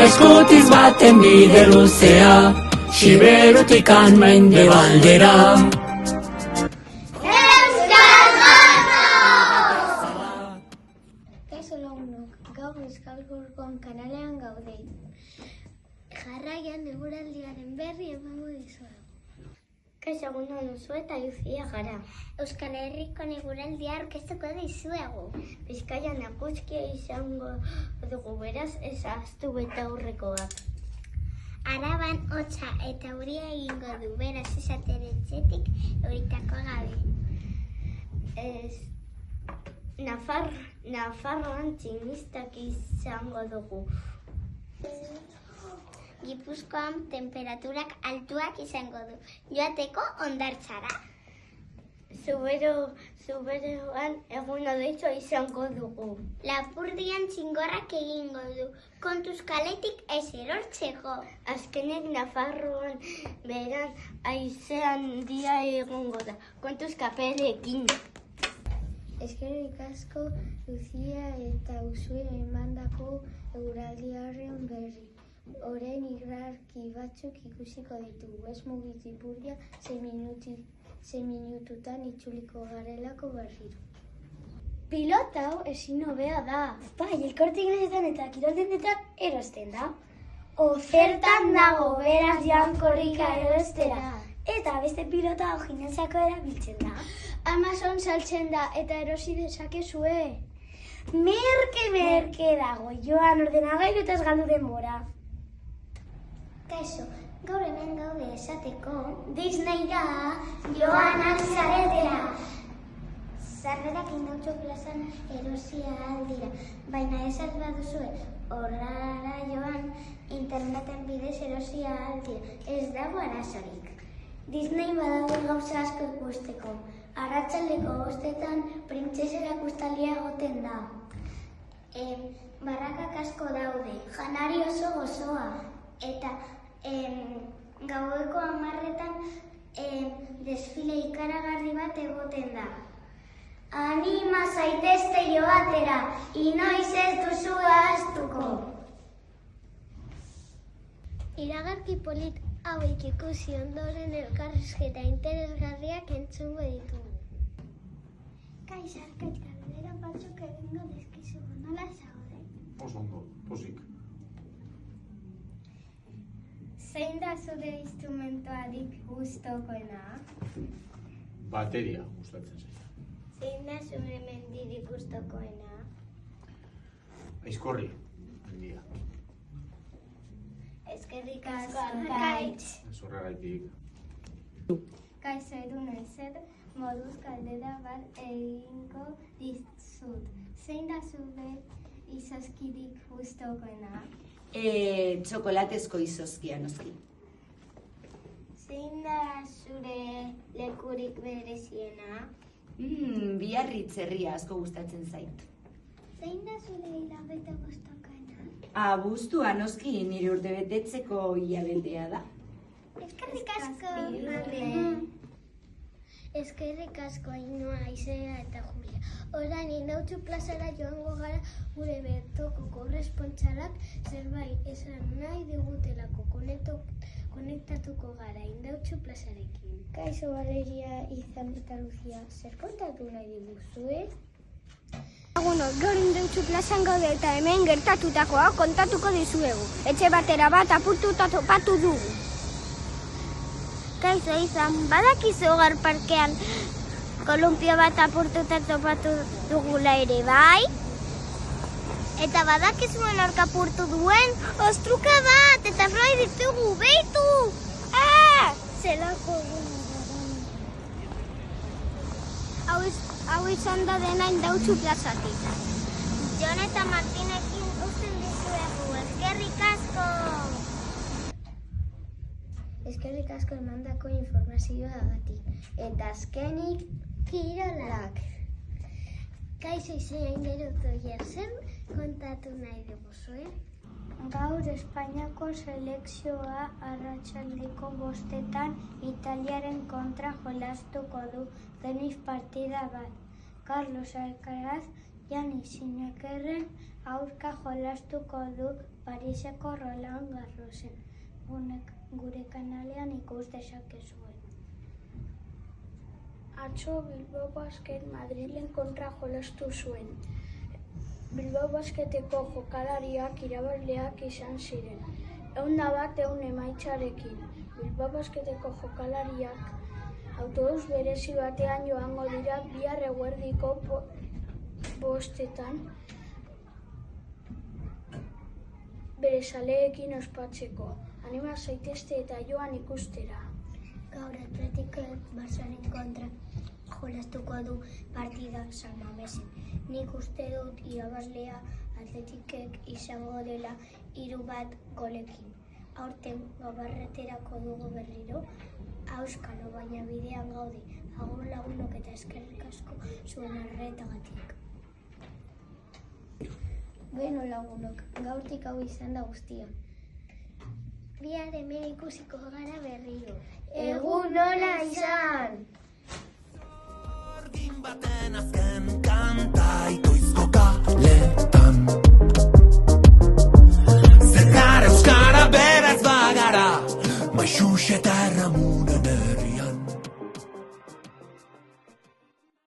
eskutiz baten bide luzea, Siberutik mendebaldera. Kaixo lagunok, gaur Euskalburgon kanalean gaude. Jarraian eguraldiaren berri emango dizuegu. Kaixo egun on duzu eta Lucia gara. Euskal Herriko eguraldia aurkeztuko dizuegu. Bizkaian eguzkia izango dugu, beraz ez ahaztu eta aurrekoak. Araban hotza eta euria egingo du, beraz ez atera etxetik euritako gabe. Nafarroan tximistak izango dugu. Gipuzkoan temperaturak altuak izango du, joateko hondartzara. Zuberoan egun hodeitxo izango dugu. Lapurdian txingorrak egingo du, kontuz kaletik ez erortzeko. Azkenek Nafarroan beran haizean handia egongo da, kontuz kapelekin. Eskerrik asko Lucia eta Usue emandako eguraldiaren berri. Orain irrarki batzuk ikusiko ditugu, ez mugiz ipurdia 6 minututan itzuliko garelako berriro. Pilota hau ezin hobea da. Bai, elkortik nahetan eta kiroldendetan erosten da. Ofertan dago, beraz joan korrika erostera. Eta beste pilota hau gimnasiako erabiltzen da. Amazon saltzen da eta erosi dezakezue. Merke dago, joan ordenagailu eta ez galdu denbora. Kaixo, gaur hemen gaude esateko Disneyra joanak zaretela. Sarrerak Indautxo plazan erosia aldira, baina ez baduzue horrara joan interneten bidez erosia aldira, ez dago arazorik. Disney badaude gauza asko ikusteko. Arratsaldeko 5:00 printzesa erakustaldia egoten da. Barrakak asko daude, janari oso gozoa, eta gaueko 10:00 desfile ikaragarri bat egoten da. Anima zaitezte joatera, inoiz ez duzu ahaztuko. Iragarki polit hauek ikusi ondoren elkarrizketa interesgarriak entzungo ditugu. Kaixo, galdera batzuk egingo dizkizugu, nola zaude? Oso ondo, posik. Zein da zure instrumentuarik gustokoena? Bateria gustatzen zaio. Zein da zure mendirik gustokoena? Aizkorri, mendia. Eskerrik asko, Arkaitz. Ez horregaitik. Kaixo eduna ezer, moduz galdera bat egingo dizut. Zein da zure izozkirik gustokoena? Txokolatezko izozkia, noski. Zein da zure lekurik bereziena? Biarritz herria asko gustatzen zait. Zein da zure hilabete gustokoena? Abuztua, noski, nire urte betetzeko hilabendea da. Eskerrik asko. Eskerrik asko Ainhoa, Aizea eta Julia. Orain Indautxo plazara joango gara gure bertoko korrespontsalak zerbait esan nahi digutelako konektatuko gara Indautxo plazarekin. Kaixo Valeria, Izan eta Lucia, zer kontatu nahi diguzue? Gaur Indautxo plazan gaude eta hemen gertatutakoa kontatuko dizuegu. Etxe batera bat apurtuta topatu dugu. Kaixo Izan, badakizu gaur parkean kolumpio bat apurtuta topatu dugula ere, bai? Eta badakizuen aurka apurtu duen, ostruka bat, eta floi ditugu, behitu! Zelako hau izan da dena Indautxo plazatik. Jon eta Martinekin uzten dizuegu, eskerrik asko! Eskerrik asko emandako informazioagatik. Eta azkenik, kirolak. Kaixo Izein gerutu zer kontatu nahi diguzue? Gaur Espainiako selekzioa arratsaldeko 5:00 Italiaren kontra jolastuko du tenis partida bat. Carlos Alcaraz Jani Sinekerren aurka jolastuko du Pariseko Roland Garrosen. Gure kanalean ikus dezakezue. Atzo Bilbao Basket Madrilen kontra jolastu zuen. Bilbao Basketeko jokalariak irabazleak izan ziren. 101 emaitzarekin. Bilbao Basketeko jokalariak autobus berezi batean joango dira bihar eguerdiko 5:00 bere zaleekin ospatzeko. Anima zaitezte eta joan ikustera. Gaur Atletikek Barçaren kontra jolastuko du partida San Mamesen. Nik uste dut irabazlea Atletikek izango dela 3 golekin. Aurten gabarreterako dugu berriro, auskalo baina bidean gaude, agur lagunok eta eskerrik asko zuen arretagatik. Beno lagunok, gaurtik hau izan da guztia. Bihar hemen ikusiko gara berriro. Egun ona izan! Zorgin baten azken kanta itoizko kaletan Zergar euskara beraz bagara Maixux eta